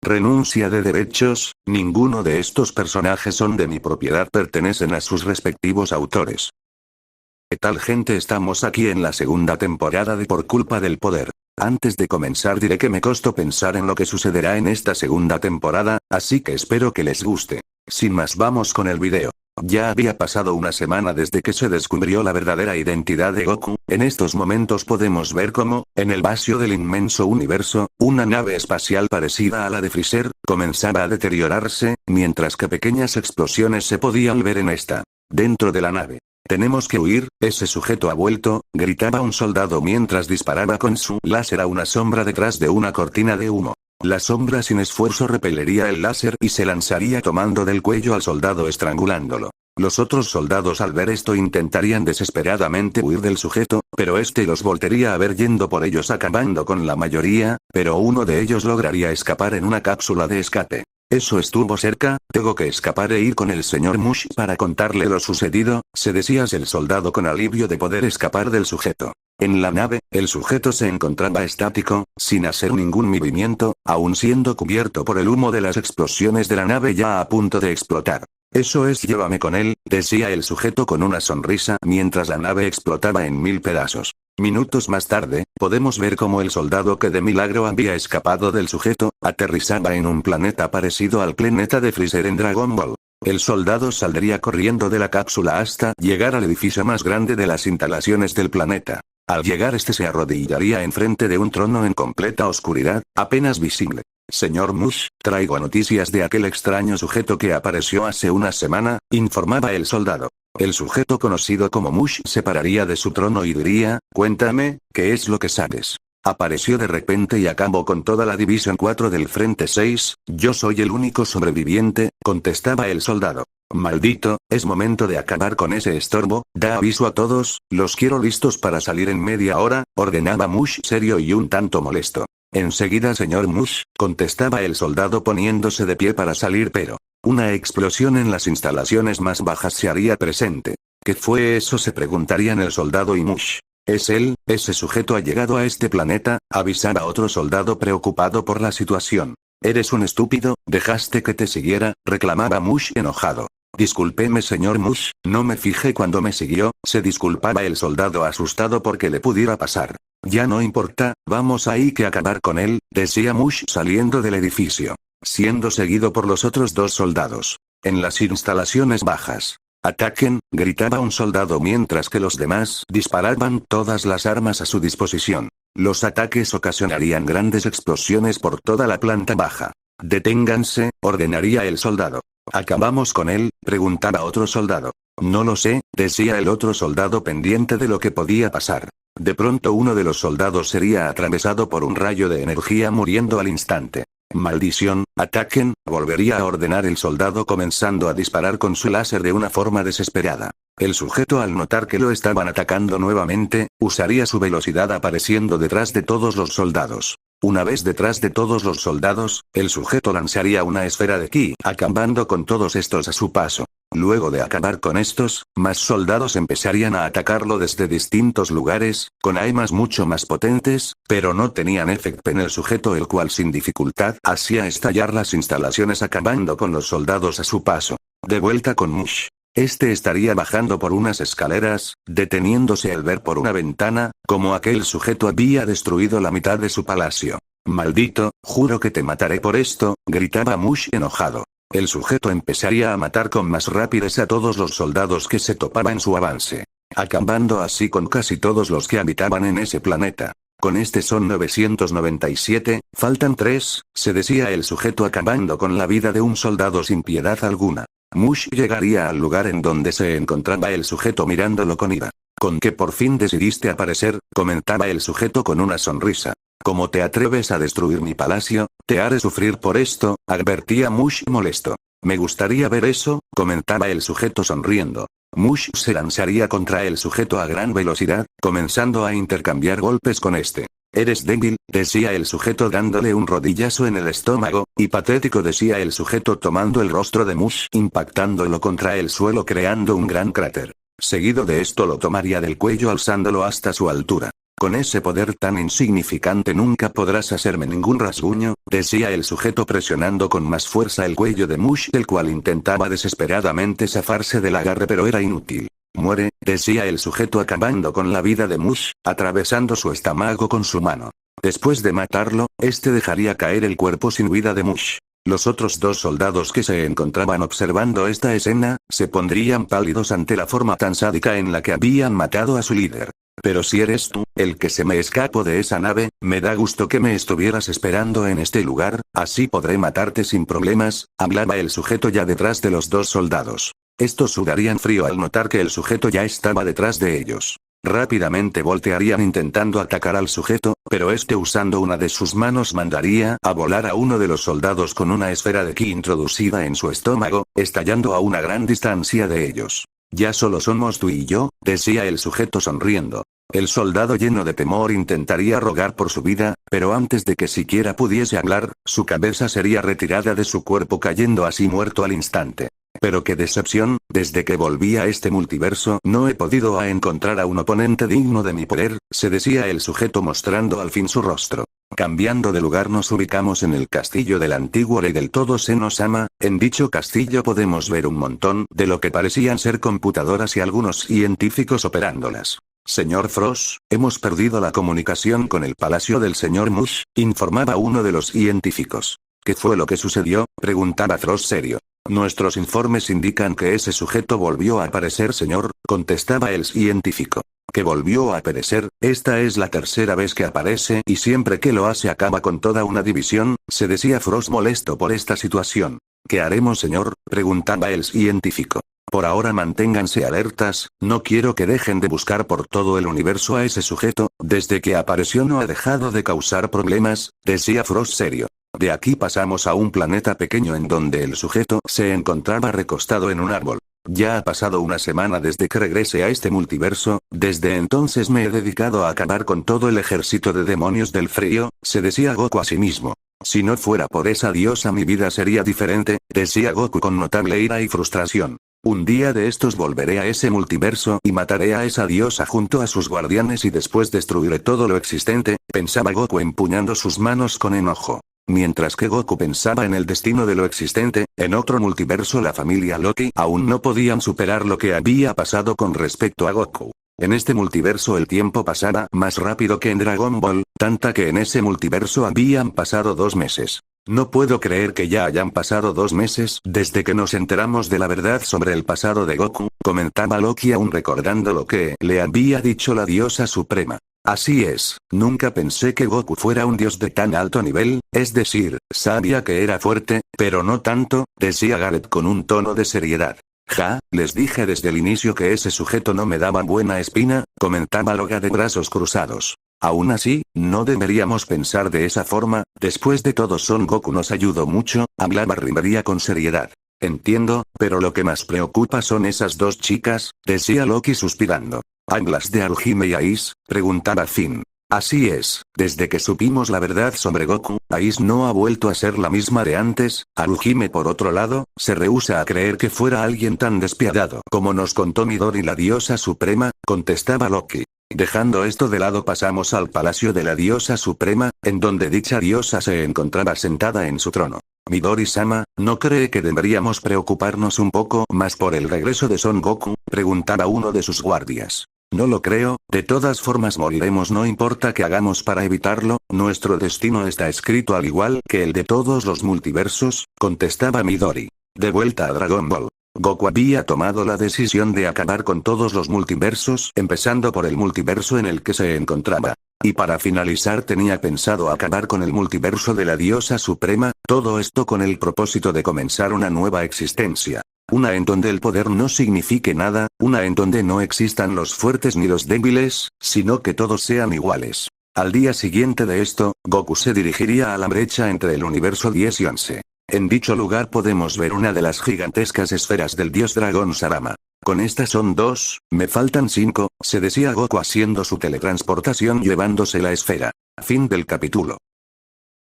Renuncia de derechos, ninguno de estos personajes son de mi propiedad, pertenecen a sus respectivos autores. ¿Qué tal, gente? Estamos aquí en la segunda temporada de Por culpa del poder. Antes de comenzar diré que me costó pensar en lo que sucederá en esta segunda temporada, así que espero que les guste. Sin más, vamos con el video. Ya había pasado una semana desde que se descubrió la verdadera identidad de Goku. En estos momentos podemos ver cómo, en el vacío del inmenso universo, una nave espacial parecida a la de Freezer, comenzaba a deteriorarse, mientras que pequeñas explosiones se podían ver en esta. Dentro de la nave. Tenemos que huir, ese sujeto ha vuelto, gritaba un soldado mientras disparaba con su láser a una sombra detrás de una cortina de humo. La sombra sin esfuerzo repelería el láser y se lanzaría tomando del cuello al soldado estrangulándolo. Los otros soldados al ver esto intentarían desesperadamente huir del sujeto, pero este los voltería a ver yendo por ellos acabando con la mayoría, pero uno de ellos lograría escapar en una cápsula de escape. Eso estuvo cerca, tengo que escapar e ir con el señor Mush para contarle lo sucedido, se decía el soldado con alivio de poder escapar del sujeto. En la nave, el sujeto se encontraba estático, sin hacer ningún movimiento, aún siendo cubierto por el humo de las explosiones de la nave ya a punto de explotar. Eso es, llévame con él, decía el sujeto con una sonrisa mientras la nave explotaba en 1000 pedazos. Minutos más tarde, podemos ver cómo el soldado que de milagro había escapado del sujeto, aterrizaba en un planeta parecido al planeta de Freezer en Dragon Ball. El soldado saldría corriendo de la cápsula hasta llegar al edificio más grande de las instalaciones del planeta. Al llegar este se arrodillaría enfrente de un trono en completa oscuridad, apenas visible. Señor Mush, traigo noticias de aquel extraño sujeto que apareció hace una semana, informaba el soldado. El sujeto conocido como Mush se pararía de su trono y diría, cuéntame, ¿qué es lo que sabes? Apareció de repente y acabó con toda la División 4 del Frente 6, yo soy el único sobreviviente, contestaba el soldado. Maldito, es momento de acabar con ese estorbo, da aviso a todos, los quiero listos para salir en media hora, ordenaba Mush serio y un tanto molesto. Enseguida, señor Mush, contestaba el soldado poniéndose de pie para salir, pero una explosión en las instalaciones más bajas se haría presente. ¿Qué fue eso?, se preguntarían el soldado y Mush. Es él, ese sujeto ha llegado a este planeta, avisaba otro soldado preocupado por la situación. Eres un estúpido, dejaste que te siguiera, reclamaba Mush enojado. Discúlpeme, señor Mush, no me fijé cuando me siguió, se disculpaba el soldado asustado porque le pudiera pasar. Ya no importa, vamos ahí que acabar con él, decía Mush saliendo del edificio. Siendo seguido por los otros dos soldados. En las instalaciones bajas. Ataquen, gritaba un soldado mientras que los demás disparaban todas las armas a su disposición. Los ataques ocasionarían grandes explosiones por toda la planta baja. Deténganse, ordenaría el soldado. ¿Acabamos con él?, preguntaba otro soldado. No lo sé, decía el otro soldado pendiente de lo que podía pasar. De pronto uno de los soldados sería atravesado por un rayo de energía muriendo al instante. Maldición, ataquen, volvería a ordenar el soldado comenzando a disparar con su láser de una forma desesperada. El sujeto al notar que lo estaban atacando nuevamente, usaría su velocidad apareciendo detrás de todos los soldados. Una vez detrás de todos los soldados, el sujeto lanzaría una esfera de ki, acabando con todos estos a su paso. Luego de acabar con estos, más soldados empezarían a atacarlo desde distintos lugares, con armas mucho más potentes, pero no tenían efecto en el sujeto, el cual sin dificultad hacía estallar las instalaciones acabando con los soldados a su paso. De vuelta con Mush. Este estaría bajando por unas escaleras, deteniéndose al ver por una ventana, como aquel sujeto había destruido la mitad de su palacio. Maldito, juro que te mataré por esto, gritaba Mush enojado. El sujeto empezaría a matar con más rapidez a todos los soldados que se topaban en su avance. Acabando así con casi todos los que habitaban en ese planeta. Con este son 997, faltan 3, se decía el sujeto acabando con la vida de un soldado sin piedad alguna. Mush llegaría al lugar en donde se encontraba el sujeto mirándolo con ira. Con que por fin decidiste aparecer, comentaba el sujeto con una sonrisa. ¿Cómo te atreves a destruir mi palacio? Te haré sufrir por esto, advertía Mush molesto. Me gustaría ver eso, comentaba el sujeto sonriendo. Mush se lanzaría contra el sujeto a gran velocidad, comenzando a intercambiar golpes con este. Eres débil, decía el sujeto dándole un rodillazo en el estómago, y patético, decía el sujeto tomando el rostro de Mush impactándolo contra el suelo creando un gran cráter. Seguido de esto lo tomaría del cuello alzándolo hasta su altura. Con ese poder tan insignificante nunca podrás hacerme ningún rasguño, decía el sujeto presionando con más fuerza el cuello de Mush, el cual intentaba desesperadamente zafarse del agarre pero era inútil. Muere, decía el sujeto acabando con la vida de Mush, atravesando su estómago con su mano. Después de matarlo, este dejaría caer el cuerpo sin vida de Mush. Los otros dos soldados que se encontraban observando esta escena, se pondrían pálidos ante la forma tan sádica en la que habían matado a su líder. Pero si eres tú, el que se me escapó de esa nave, me da gusto que me estuvieras esperando en este lugar, así podré matarte sin problemas, hablaba el sujeto ya detrás de los dos soldados. Estos sudarían frío al notar que el sujeto ya estaba detrás de ellos. Rápidamente voltearían intentando atacar al sujeto, pero este usando una de sus manos mandaría a volar a uno de los soldados con una esfera de ki introducida en su estómago, estallando a una gran distancia de ellos. Ya solo somos tú y yo, decía el sujeto sonriendo. El soldado lleno de temor intentaría rogar por su vida, pero antes de que siquiera pudiese hablar, su cabeza sería retirada de su cuerpo cayendo así muerto al instante. Pero qué decepción, desde que volví a este multiverso no he podido encontrar a un oponente digno de mi poder, se decía el sujeto mostrando al fin su rostro. Cambiando de lugar nos ubicamos en el castillo del antiguo rey del todo Seno-sama. En dicho castillo podemos ver un montón de lo que parecían ser computadoras y algunos científicos operándolas. Señor Frost, hemos perdido la comunicación con el palacio del señor Mush, informaba uno de los científicos. ¿Qué fue lo que sucedió?, preguntaba Frost serio. Nuestros informes indican que ese sujeto volvió a aparecer, señor, contestaba el científico. Que volvió a aparecer, esta es la tercera vez que aparece y siempre que lo hace acaba con toda una división, se decía Frost molesto por esta situación. ¿Qué haremos, señor?, preguntaba el científico. Por ahora manténganse alertas, no quiero que dejen de buscar por todo el universo a ese sujeto, desde que apareció no ha dejado de causar problemas, decía Frost serio. De aquí pasamos a un planeta pequeño en donde el sujeto se encontraba recostado en un árbol. Ya ha pasado una semana desde que regresé a este multiverso, desde entonces me he dedicado a acabar con todo el ejército de demonios del frío, se decía Goku a sí mismo. Si no fuera por esa diosa mi vida sería diferente, decía Goku con notable ira y frustración. Un día de estos volveré a ese multiverso y mataré a esa diosa junto a sus guardianes y después destruiré todo lo existente, pensaba Goku empuñando sus manos con enojo. Mientras que Goku pensaba en el destino de lo existente, en otro multiverso la familia Loki aún no podían superar lo que había pasado con respecto a Goku. En este multiverso el tiempo pasaba más rápido que en Dragon Ball, tanta que en ese multiverso habían pasado 2 meses. No puedo creer que ya hayan pasado 2 meses desde que nos enteramos de la verdad sobre el pasado de Goku, comentaba Loki aún recordando lo que le había dicho la diosa suprema. Así es, nunca pensé que Goku fuera un dios de tan alto nivel, es decir, sabía que era fuerte, pero no tanto, decía Gareth con un tono de seriedad. Ja, les dije desde el inicio que ese sujeto no me daba buena espina, comentaba Loga de brazos cruzados. Aún así, no deberíamos pensar de esa forma, después de todo Son Goku nos ayudó mucho, hablaba Riberia con seriedad. Entiendo, pero lo que más preocupa son esas 2 chicas, decía Loki suspirando. ¿Hablas de Aruhime y Ais?, preguntaba Finn. Así es, desde que supimos la verdad sobre Goku, Ais no ha vuelto a ser la misma de antes. Aruhime por otro lado, se rehúsa a creer que fuera alguien tan despiadado como nos contó Midori la diosa suprema, contestaba Loki. Dejando esto de lado pasamos al palacio de la diosa suprema, en donde dicha diosa se encontraba sentada en su trono. Midori-sama, ¿no cree que deberíamos preocuparnos un poco más por el regreso de Son Goku?, preguntaba uno de sus guardias. No lo creo, de todas formas moriremos no importa qué hagamos para evitarlo, nuestro destino está escrito al igual que el de todos los multiversos, contestaba Midori. De vuelta a Dragon Ball. Goku había tomado la decisión de acabar con todos los multiversos, empezando por el multiverso en el que se encontraba. Y para finalizar tenía pensado acabar con el multiverso de la diosa suprema, todo esto con el propósito de comenzar una nueva existencia. Una en donde el poder no signifique nada, una en donde no existan los fuertes ni los débiles, sino que todos sean iguales. Al día siguiente de esto, Goku se dirigiría a la brecha entre el universo 10 y 11. En dicho lugar podemos ver una de las gigantescas esferas del dios dragón Sarama. Con estas son 2, me faltan 5, se decía Goku haciendo su teletransportación llevándose la esfera. Fin del capítulo.